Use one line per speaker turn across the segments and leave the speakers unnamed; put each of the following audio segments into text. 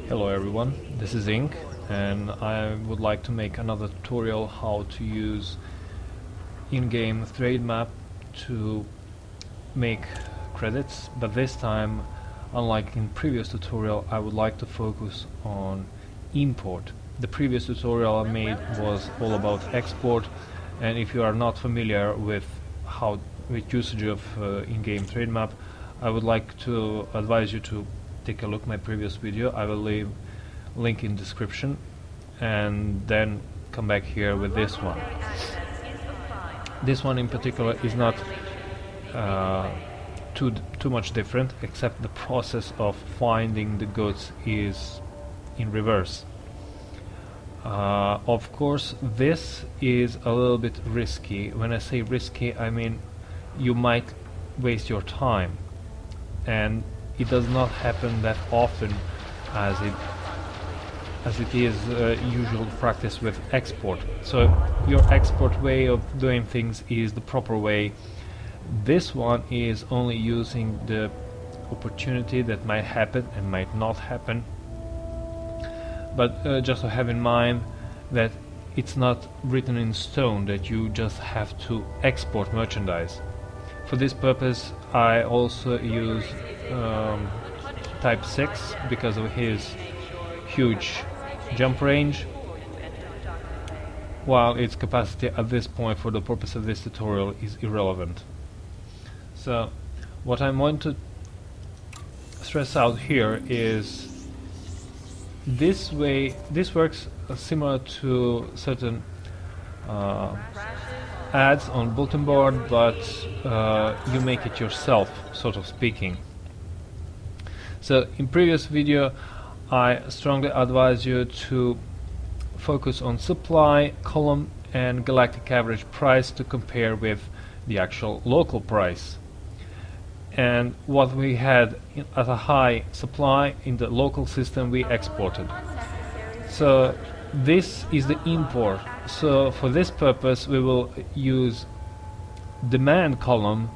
Hello everyone, this is Ink and I would like to make another tutorial how to use in-game trade map to make credits, but this time, unlike in previous tutorial, I would like to focus on import. The previous tutorial I made was all about export, and if you are not familiar with usage of in-game trade map, I would like to advise you to take a look at my previous video. I will leave link in description and then come back here with this one. This one in particular is not too much different, except the process of finding the goods is in reverse. Of course, this is a little bit risky. When I say risky, I mean you might waste your time, and it does not happen that often as it is usual practice with export. So your export way of doing things is the proper way. This one is only using the opportunity that might happen and might not happen, but just to have in mind that it's not written in stone that you just have to export merchandise. For this purpose I also use Type 6 because of his huge jump range, while its capacity at this point for the purpose of this tutorial is irrelevant. So what I want to stress out here is this works similar to certain ads on bulletin board, but you make it yourself, sort of speaking. So in previous video I strongly advise you to focus on supply column and galactic average price to compare with the actual local price. And what we had at a high supply in the local system we exported. So this is the import. So for this purpose we will use demand column,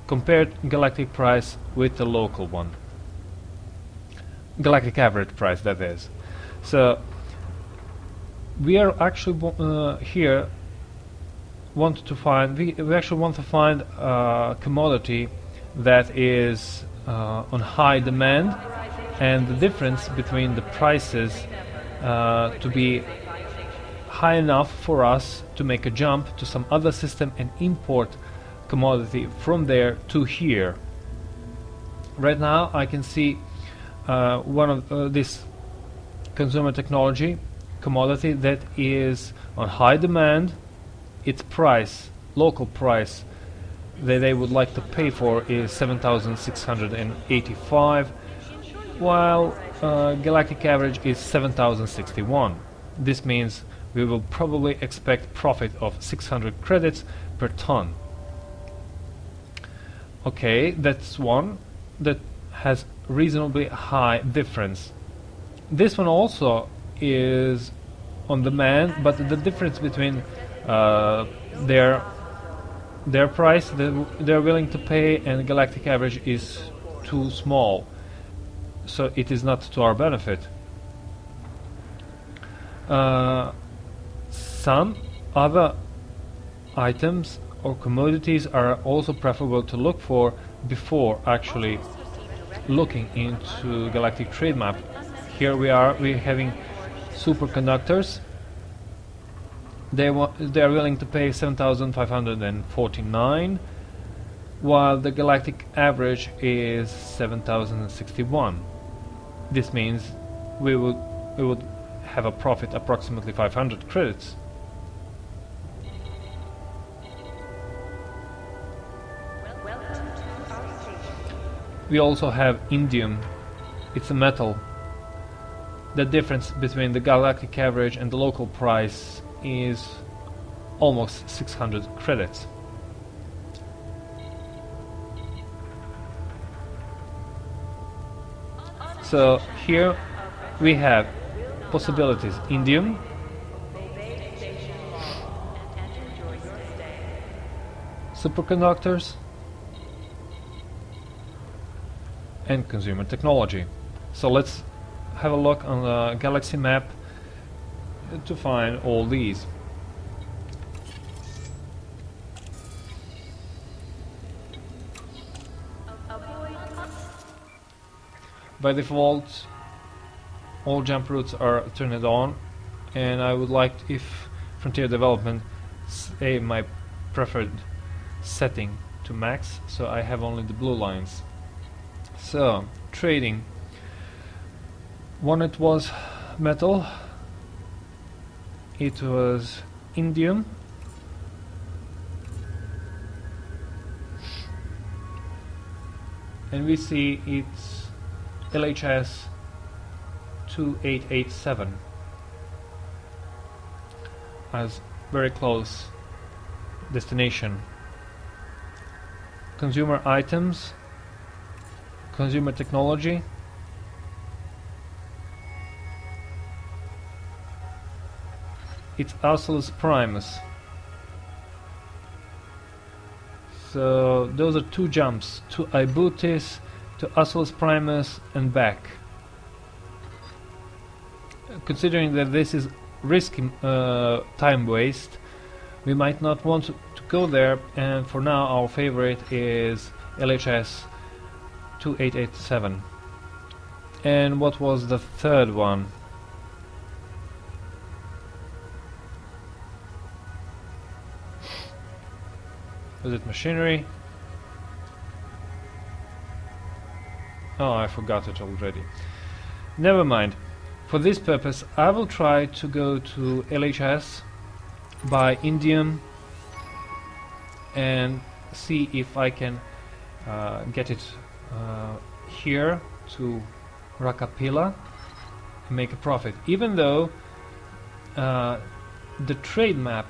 compared galactic price with the local one. Galactic average price, that is. So we are actually here want to find we actually want to find a commodity that is on high demand, and the difference between the prices to be high enough for us to make a jump to some other system and import commodity from there to here. Right now I can see one of this consumer technology commodity that is on high demand. Its price, local price that they would like to pay for is 7,685, while galactic average is 7,061. This means we will probably expect profit of 600 credits per ton. Okay, that's one that has reasonably high difference. This one also is on demand, but the difference between their price they're willing to pay and galactic average is too small, so it is not to our benefit. Some other items or commodities are also preferable to look for before actually looking into galactic trade map. Here we're having superconductors. They are willing to pay 7,549, while the galactic average is 7,061. This means we would have a profit approximately 500 credits. We also have indium. It's a metal. The difference between the galactic average and the local price is almost 600 credits. So here we have possibilities: indium, superconductors, and consumer technology. So let's have a look on the galaxy map to find all these. By default, all jump routes are turned on, and I would like, if Frontier Development, save my preferred setting to max, so I have only the blue lines. So, trading. One, it was metal, it was indium, and we see it's LHS 2887 as very close destination. Consumer items, consumer technology, it's Arcellus Primus. So those are two jumps to Ibutis, to Arcellus Primus and back. Considering that this is risky time waste, we might not want to go there, and for now our favorite is LHS 2887. And what was the third one? Was it machinery? Oh, I forgot it already. Never mind. For this purpose, I will try to go to LHS, buy indium, and see if I can get it here to Rakapila and make a profit. Even though the trade map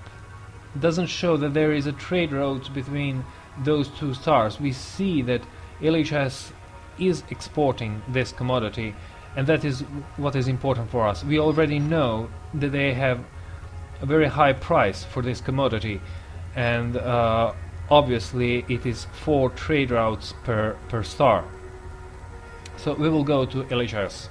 doesn't show that there is a trade route between those two stars, we see that LHS is exporting this commodity, and that is what is important for us. We already know that they have a very high price for this commodity, and obviously it is 4 trade routes per star. So we will go to LHS.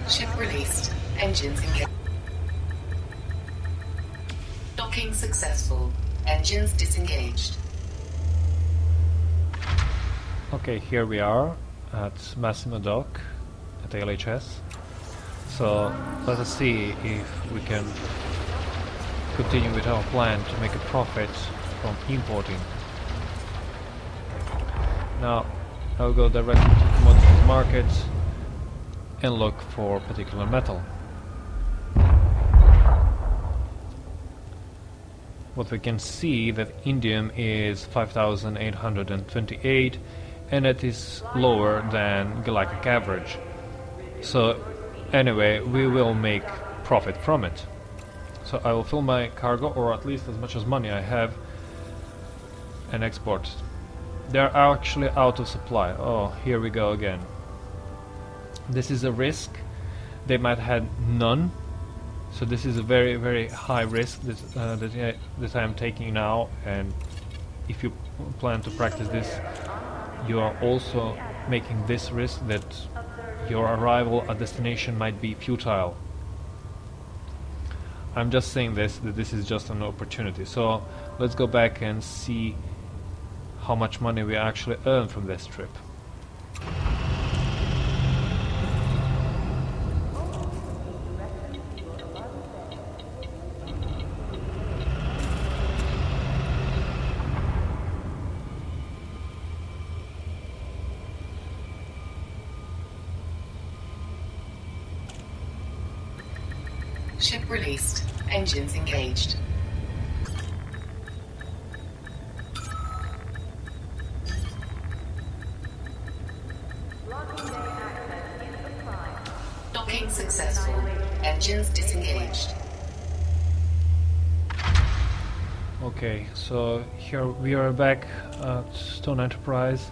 Ship released. Engines engaged. Docking successful. Engines disengaged.
Okay, here we are at Massimo Dock at LHS. So let us see if we can continue with our plan to make a profit from importing. Now I'll go directly to commodities market and look for particular metal. What we can see that indium is 5828, and it is lower than galactic average. So anyway, we will make profit from it. So I will fill my cargo, or at least as much as money I have, and export. They are actually out of supply. Oh, here we go again. This is a risk. They might have none, so this is a very, very high risk that I am taking now. And if you plan to practice this, you are also making this risk that your arrival at destination might be futile. I'm just saying this, that this is just an opportunity. So let's go back and see how much money we actually earn from this trip.
Ship released. Engines engaged. Docking successful. Engines disengaged.
Okay, so here we are back at Stone Enterprise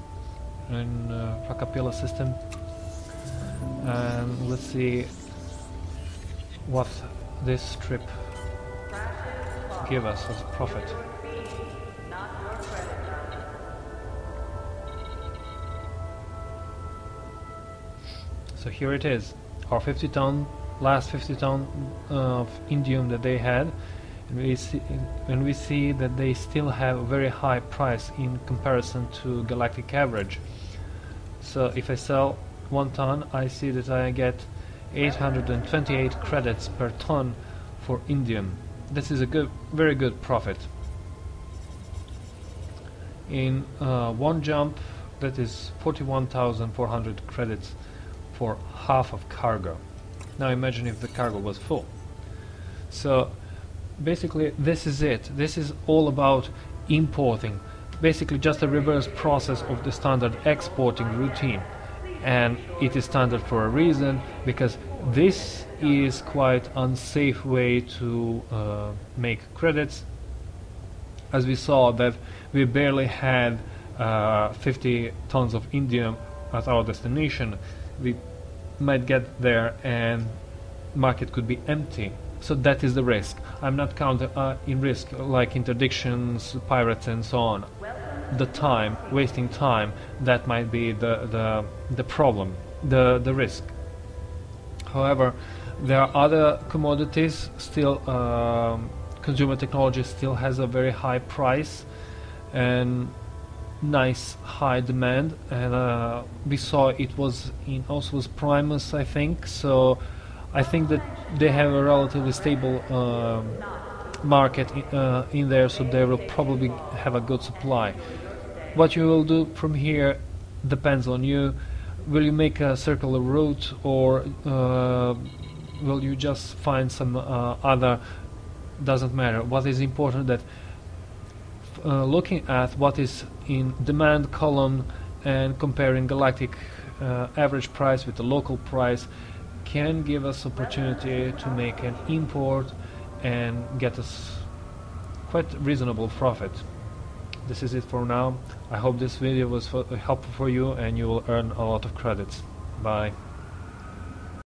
in Rakapila system, and let's see what this trip give us as profit. So here it is, our 50 ton, last 50 ton of indium that they had, and we see that they still have a very high price in comparison to galactic average. So if I sell 1 ton, I see that I get 828 credits per ton for indium. This is a very good profit. In one jump, that is 41,400 credits for half of cargo. Now imagine if the cargo was full. So basically this is it. This is all about importing. Basically just a reverse process of the standard exporting routine. And it is standard for a reason, because this is quite unsafe way to make credits. As we saw that we barely had 50 tons of indium at our destination. We might get there and market could be empty. So that is the risk. I'm not counting in risk like interdictions, pirates and so on. The time, wasting time, that might be the problem, the risk. However, there are other commodities still. Consumer technology still has a very high price and nice high demand, and we saw it was in Oslo's Primus, I think. So I think that they have a relatively stable market in there, so they will probably have a good supply. What you will do from here depends on you. Will you make a circular route, or will you just find some other? Doesn't matter. What is important that looking at what is in demand column and comparing galactic average price with the local price can give us opportunity to make an import and get us quite reasonable profit. This is it for now. I hope this video was helpful for you and you will earn a lot of credits. Bye.